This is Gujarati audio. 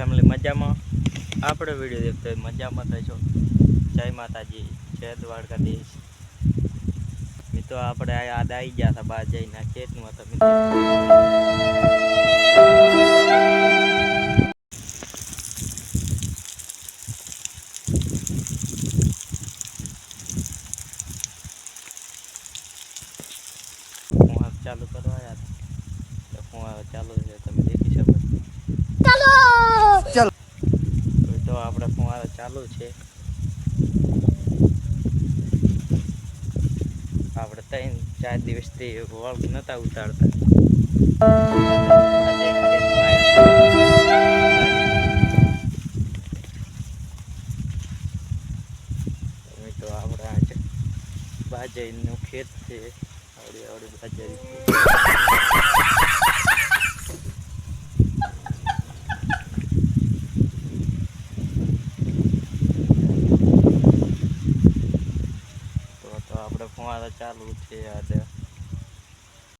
ફેમિલી મજામાં? આપણે વિડીયો દેખતો હોય મજામાં થશો. જય માતાજી, જય દ્વારકાધીશ. મિત્રો આપણે યાદ આવી ગયા હતા બહાર જઈને ખેતમાં તો હું ચાલુ કરવા આવ્યા હતા. હું ચાલુ છે તમે દેખી શકો. ચાલો તો આપણે ફુવારો ચાલુ છે. આપણે 3-4 દિવસથી વળગ નતા ઉતારતા. તો આપણે આજે બાજરીનું ખેત છે. આવડી આવડી બાજરી તો આપણે ફુવારો ચાલુ છે.